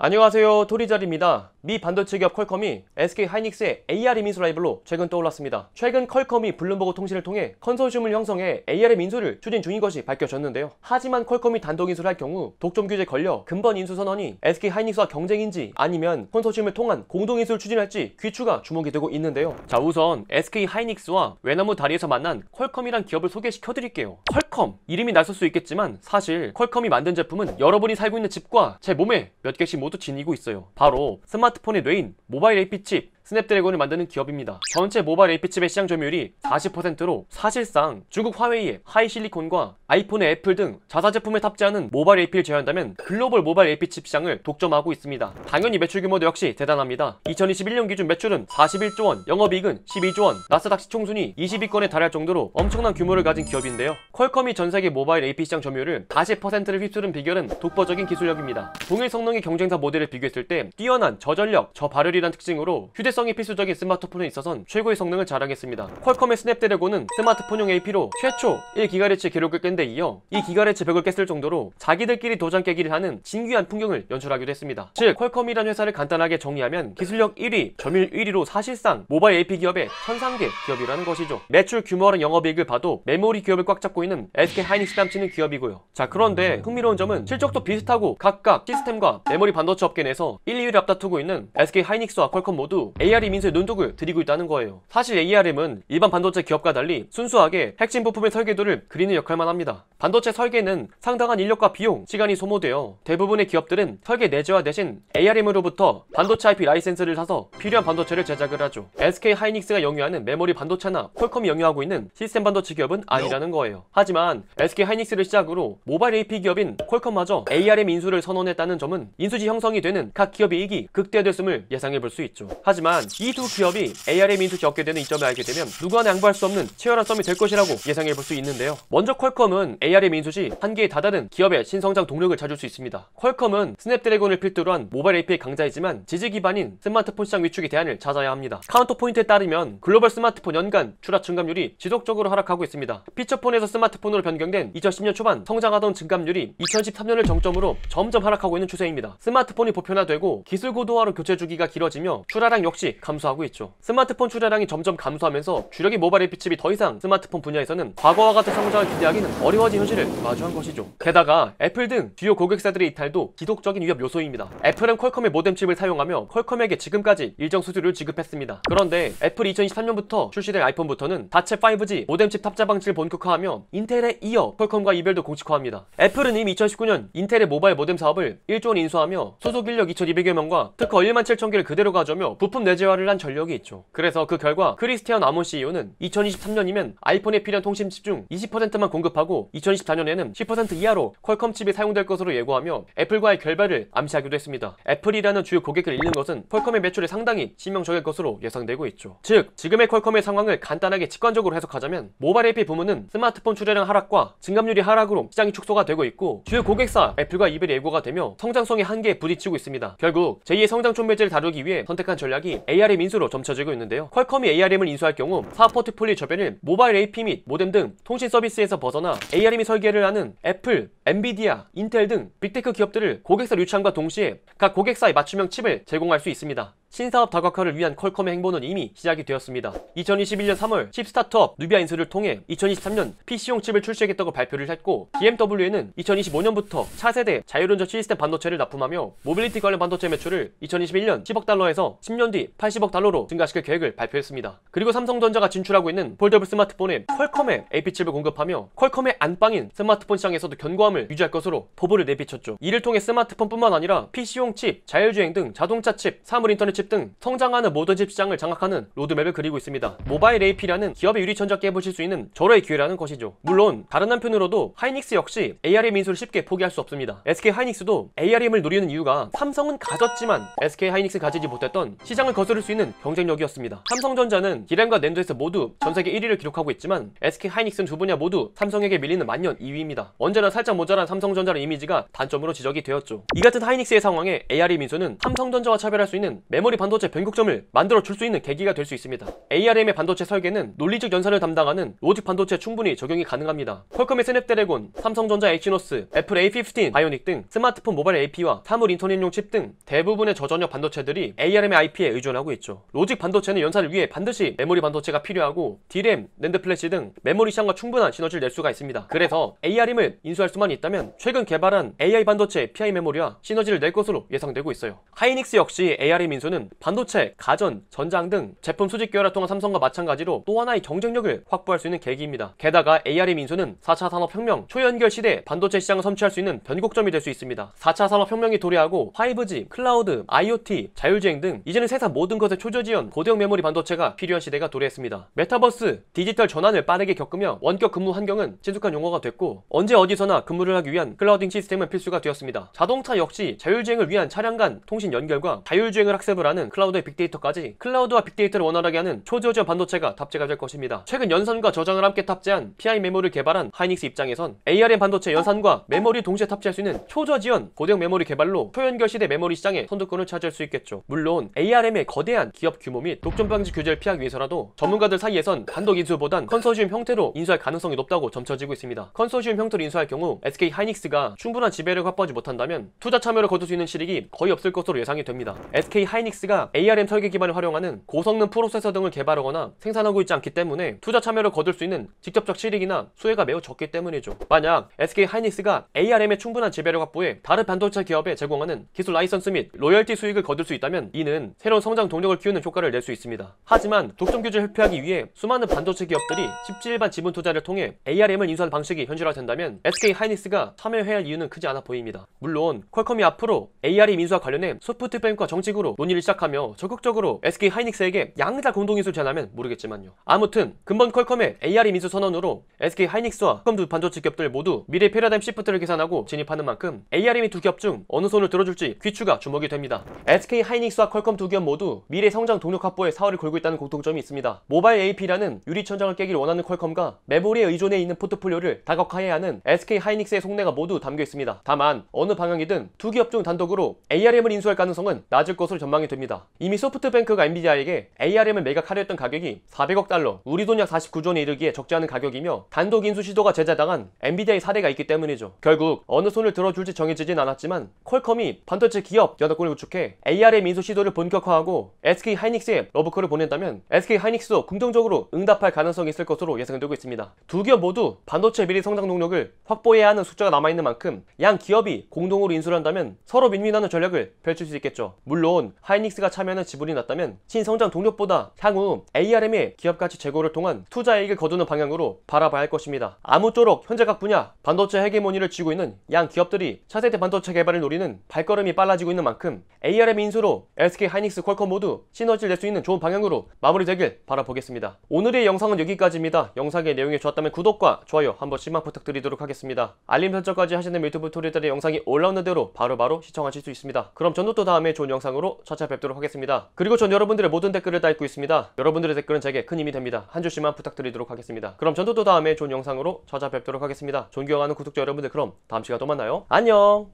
안녕하세요, 토리잘입니다. 미 반도체 기업 퀄컴이 SK 하이닉스의 ARM 인수 라이벌로 최근 떠올랐습니다. 최근 퀄컴이 블룸버그 통신을 통해 컨소시엄을 형성해 ARM 인수를 추진 중인 것이 밝혀졌는데요. 하지만 퀄컴이 단독 인수를 할 경우 독점 규제에 걸려 근본 인수 선언이 SK 하이닉스와 경쟁인지 아니면 컨소시엄을 통한 공동 인수를 추진할지 귀추가 주목이 되고 있는데요. 자, 우선 SK 하이닉스와 외나무 다리에서 만난 퀄컴이란 기업을 소개시켜드릴게요. 퀄컴, 이름이 낯설 수 있겠지만 사실 퀄컴이 만든 제품은 여러분이 살고 있는 집과 제 몸에 몇 개씩 모두 지니고 있어요. 바로 스마트폰의 뇌인 모바일 AP 칩 스냅드래곤을 만드는 기업입니다. 전체 모바일 AP칩의 시장 점유율이 40%로 사실상 중국 화웨이의 하이실리콘과 아이폰의 애플 등 자사 제품에 탑재하는 모바일 AP를 제외한다면 글로벌 모바일 AP칩 시장을 독점하고 있습니다. 당연히 매출 규모도 역시 대단합니다. 2021년 기준 매출은 41조 원, 영업이익은 12조 원, 나스닥 시총순위 20위권에 달할 정도로 엄청난 규모를 가진 기업인데요. 퀄컴이 전세계 모바일 AP 시장 점유율 40%를 휩쓰는 비결은 독보적인 기술력입니다. 동일 성능의 경쟁사 모델을 비교했을 때 뛰어난 저전력, 저발열이란 특징으로 휴대성이 필수적인 스마트폰에 있어선 최고의 성능을 자랑했습니다. 퀄컴의 스냅드래곤은 스마트폰용 AP로 최초 1GHz 기록을 깬 데 이어 이 기가헤르츠 벽을 깼을 정도로 자기들끼리 도장 깨기를 하는 진귀한 풍경을 연출하기도 했습니다. 즉, 퀄컴이란 회사를 간단하게 정리하면 기술력 1위, 점유율 1위로 사실상 모바일 AP 기업의 천상계 기업이라는 것이죠. 매출 규모랑 영업이익을 봐도 메모리 기업을 꽉 잡고 있는 SK 하이닉스 뺨치는 기업이고요. 자, 그런데 흥미로운 점은 실적도 비슷하고 각각 시스템과 메모리 반도체 업계 내에서 1, 2위를 앞다투고 있는 SK 하이닉스와 퀄컴 모두 ARM 인수에 눈독을 들이고 있다는 거예요. 사실 ARM은 일반 반도체 기업과 달리 순수하게 핵심 부품의 설계도를 그리는 역할만 합니다. 반도체 설계는 상당한 인력과 비용, 시간이 소모되어 대부분의 기업들은 설계 내재화 대신 ARM으로부터 반도체 IP 라이센스를 사서 필요한 반도체를 제작을 하죠. SK 하이닉스가 영위하는 메모리 반도체나 퀄컴이 영위하고 있는 시스템 반도체 기업은 아니라는 거예요. 하지만 SK 하이닉스를 시작으로 모바일 AP 기업인 퀄컴마저 ARM 인수를 선언했다는 점은 인수지 형성이 되는 각 기업의 이익이 극대화됐음을 예상해 볼 수 있죠. 하지만 이 두 기업이 ARM 인수 겪게 되는 이점을 알게 되면 누구 하나 양보할 수 없는 치열한 싸움이 될 것이라고 예상해 볼 수 있는데요. 먼저 퀄컴은 ARM 인수 시 한계에 다다른 기업의 신성장 동력을 찾을 수 있습니다. 퀄컴은 스냅드래곤을 필두로 한 모바일 AP의 강자이지만 지지 기반인 스마트폰 시장 위축에 대안을 찾아야 합니다. 카운터포인트에 따르면 글로벌 스마트폰 연간 출하 증감률이 지속적으로 하락하고 있습니다. 피처폰에서 스마트폰으로 변경된 2010년 초반 성장하던 증감률이 2013년을 정점으로 점점 하락하고 있는 추세입니다. 스마트폰이 보편화되고 기술 고도화로 교체 주기가 길어지며 출하량 역시 감소하고 있죠. 스마트폰 출하량이 점점 감소하면서 주력의 모바일 AP칩이 더 이상 스마트폰 분야에서는 과거와 같은 성장을 기대하기는 어려워진 현실을 마주한 것이죠. 게다가 애플 등 주요 고객사들의 이탈도 지속적인 위협 요소입니다. 애플은 퀄컴의 모뎀 칩을 사용하며 퀄컴에게 지금까지 일정 수수료를 지급했습니다. 그런데 애플이 2023년부터 출시된 아이폰부터는 다채 5G 모뎀 칩 탑재 방식을 본격화하며 인텔에 이어 퀄컴과 이별도 공식화합니다. 애플은 이미 2019년 인텔의 모바일 모뎀 사업을 1조 원 인수하며 소속 인력 2,200여 명과 특허 1만 7천 개를 그대로 가져오며 부품 내재화를 한 전력이 있죠. 그래서 그 결과 크리스티안 아몬 CEO는 2023년이면 아이폰에 필요한 통신칩 중 20%만 공급하고 2024년에는 10% 이하로 퀄컴 칩이 사용될 것으로 예고하며 애플과의 결별을 암시하기도 했습니다. 애플이라는 주요 고객을 잃는 것은 퀄컴의 매출에 상당히 치명적일 것으로 예상되고 있죠. 즉, 지금의 퀄컴의 상황을 간단하게 직관적으로 해석하자면 모바일 AP 부문은 스마트폰 출하량 하락과 증감률이 하락으로 시장이 축소가 되고 있고 주요 고객사 애플과 이별이 예고가 되며 성장성의 한계에 부딪히고 있습니다. 결국 제2의 성장 촉매제를 다루기 위해 선택한 전략이 ARM 인수로 점쳐지고 있는데요. 퀄컴이 ARM을 인수할 경우 사업 포트폴리오 저변을 모바일 AP 및 모뎀 등 통신 서비스에서 벗어나 ARM이 설계를 하는 애플, 엔비디아, 인텔 등 빅테크 기업들을 고객사 유치함과 동시에 각 고객사의 맞춤형 칩을 제공할 수 있습니다. 신사업 다각화를 위한 퀄컴의 행보는 이미 시작이 되었습니다. 2021년 3월 칩 스타트업 누비아 인수를 통해 2023년 PC용 칩을 출시하겠다고 발표를 했고 BMW에는 2025년부터 차세대 자율운전 시스템 반도체를 납품하며 모빌리티 관련 반도체 매출을 2021년 10억 달러에서 10년 뒤 80억 달러로 증가시킬 계획을 발표했습니다. 그리고 삼성전자가 진출하고 있는 폴더블 스마트폰에 퀄컴의 AP칩을 공급하며 퀄컴의 안방인 스마트폰 시장에서도 견고함을 유지할 것으로 포부를 내비쳤죠. 이를 통해 스마트폰뿐만 아니라 PC용 칩, 자율주행 등 자동차 칩, 사물 인터넷 칩 등 성장하는 모든 칩 시장을 장악하는 로드맵을 그리고 있습니다. 모바일 AP라는 기업의 유리천적 깨부실 수 있는 절호의 기회라는 것이죠. 물론 다른 한편으로도 하이닉스 역시 ARM 인수를 쉽게 포기할 수 없습니다. SK 하이닉스도 ARM을 노리는 이유가 삼성은 가졌지만 SK 하이닉스 가지지 못했던 시장을 거스를 수 있는 경쟁력이었습니다. 삼성전자는 디램과 낸드에서 모두 전세계 1위를 기록하고 있지만 SK 하이닉스는 두 분야 모두 삼성에게 밀리는 만년 2위입니다. 언제나 살짝 모자란 삼성전자의 이미지가 단점으로 지적이 되었죠. 이 같은 하이닉스의 상황에 ARM 인수는 삼성전자와 차별할 수 있는 메모리 메모리 반도체 변곡점을 만들어 줄 수 있는 계기가 될 수 있습니다. ARM의 반도체 설계는 논리적 연산을 담당하는 로직 반도체에 충분히 적용이 가능합니다. 퀄컴의 스냅드래곤, 삼성전자 엑시노스, 애플 A15 바이오닉 등 스마트폰 모바일 AP와 사물 인터넷용 칩 등 대부분의 저전력 반도체들이 ARM의 IP에 의존하고 있죠. 로직 반도체는 연산을 위해 반드시 메모리 반도체가 필요하고 DRAM, 낸드 플래시 등 메모리 시장과 충분한 시너지를 낼 수가 있습니다. 그래서 ARM을 인수할 수만 있다면 최근 개발한 AI 반도체 PI 메모리와 시너지를 낼 것으로 예상되고 있어요. 하이닉스 역시 ARM 인수는 반도체, 가전, 전장 등 제품 수직 계열을 통한 삼성과 마찬가지로 또 하나의 경쟁력을 확보할 수 있는 계기입니다. 게다가 ARM 인수는 4차 산업혁명 초연결 시대 반도체 시장을 섬취할 수 있는 변곡점이 될 수 있습니다. 4차 산업혁명이 도래하고 5G, 클라우드, IoT, 자율주행 등 이제는 세상 모든 것에 초저지연 고대형 메모리 반도체가 필요한 시대가 도래했습니다. 메타버스, 디지털 전환을 빠르게 겪으며 원격 근무 환경은 친숙한 용어가 됐고 언제 어디서나 근무를 하기 위한 클라우딩 시스템은 필수가 되었습니다. 자동차 역시 자율주행을 위한 차량 간 통신 연결과 자율주행을 학습을 하는 클라우드의 빅데이터까지 클라우드와 빅데이터를 원활하게 하는 초저지연 반도체가 탑재가 될 것입니다. 최근 연산과 저장을 함께 탑재한 PI 메모리를 개발한 하이닉스 입장에선 ARM 반도체 연산과 메모리 동시에 탑재할 수 있는 초저지연 고대형 메모리 개발로 초연결 시대 메모리 시장의 선두권을 차지할 수 있겠죠. 물론 ARM의 거대한 기업 규모 및 독점 방지 규제를 피하기 위해서라도 전문가들 사이에선 단독 인수보단 컨소시엄 형태로 인수할 가능성이 높다고 점쳐지고 있습니다. 컨소시엄 형태로 인수할 경우 SK 하이닉스가 충분한 지배력을 확보하지 못한다면 투자 참여를 거둘 수 있는 실익이 거의 없을 것으로 예상이 됩니다. SK 하이닉스가 ARM 설계 기반을 활용하는 고성능 프로세서 등을 개발하거나 생산하고 있지 않기 때문에 투자 참여를 거둘 수 있는 직접적 실익이나 수혜가 매우 적기 때문이죠. 만약 SK 하이닉스가 ARM의 충분한 지배력 확보에 다른 반도체 기업에 제공하는 기술 라이선스 및 로열티 수익을 거둘 수 있다면 이는 새로운 성장 동력을 키우는 효과를 낼 수 있습니다. 하지만 독점 규제를 회피하기 위해 수많은 반도체 기업들이 십지일반 지분 투자를 통해 ARM을 인수하는 방식이 현실화된다면 SK 하이닉스가 참여해야 할 이유는 크지 않아 보입니다. 물론 퀄컴이 앞으로 ARM 인수와 관련해 소프트뱅크와 정식으로 논의를 시작하며 적극적으로 SK 하이닉스에게 양자 공동인수를 제안하면 모르겠지만요. 아무튼 근본 퀄컴의 ARM 인수 선언으로 SK 하이닉스와 퀄컴 두 반도체 기업들 모두 미래 패러다임 시프트를 계산하고 진입하는 만큼 ARM이 두 기업 중 어느 손을 들어줄지 귀추가 주목이 됩니다. SK 하이닉스와 퀄컴 두 기업 모두 미래 성장 동력 확보에 사활을 걸고 있다는 공통점이 있습니다. 모바일 AP라는 유리천장을 깨기를 원하는 퀄컴과 메모리에 의존해 있는 포트폴리오를 다각화해야 하는 SK 하이닉스의 속내가 모두 담겨 있습니다. 다만 어느 방향이든 두 기업 중 단독으로 ARM을 인수할 가능성은 낮을 것으로 전망이 됩니다. 이미 소프트뱅크가 엔비디아에게 ARM을 매각하려 했던 가격이 400억 달러, 우리 돈 약 49조 원에 이르기에 적지 않은 가격이며 단독 인수 시도가 제자당한 엔비디아의 사례가 있기 때문이죠. 결국 어느 손을 들어줄지 정해지진 않았지만 퀄컴이 반도체 기업 연합군을 구축해 ARM 인수 시도를 본격화하고 SK 하이닉스에 러브콜을 보낸다면 SK 하이닉스도 긍정적으로 응답할 가능성이 있을 것으로 예상되고 있습니다. 두 기업 모두 반도체 미래 성장 동력을 확보해야 하는 숙제가 남아있는 만큼 양 기업이 공동으로 인수를 한다면 서로 윈윈하는 전략을 펼칠 수 있겠죠. 물론 하이닉스가 참여하는 지분이 낮다면 신성장 동력보다 향후 ARM의 기업 가치 제고를 통한 투자이익을 거두는 방향으로 바라봐야 할 것입니다. 아무쪼록 현재 각 분야 반도체 헤게모니를 쥐고 있는 양 기업들이 차세대 반도체 개발을 노리는 발걸음이 빨라지고 있는 만큼 ARM 인수로 SK 하이닉스 퀄컴 모두 시너지를 낼 수 있는 좋은 방향으로 마무리되길 바라보겠습니다. 오늘의 영상은 여기까지입니다. 영상의 내용이 좋았다면 구독과 좋아요 한 번씩만 부탁드리도록 하겠습니다. 알림 설정까지 하시는 유튜브 튜토리얼의 영상이 올라오는 대로 바로바로 시청하실 수 있습니다. 그럼 저는 또 다음에 좋은 영상으로 찾아뵙도록 하겠습니다. 그리고 전 여러분들의 모든 댓글을 다 읽고 있습니다. 여러분들의 댓글은 제게 큰 힘이 됩니다. 한 줄씩만 부탁드리도록 하겠습니다. 그럼 저는 또 다음에 좋은 영상으로 찾아뵙도록 하겠습니다. 존경하는 구독자 여러분들, 그럼 다음 시간에 또 만나요. 안녕.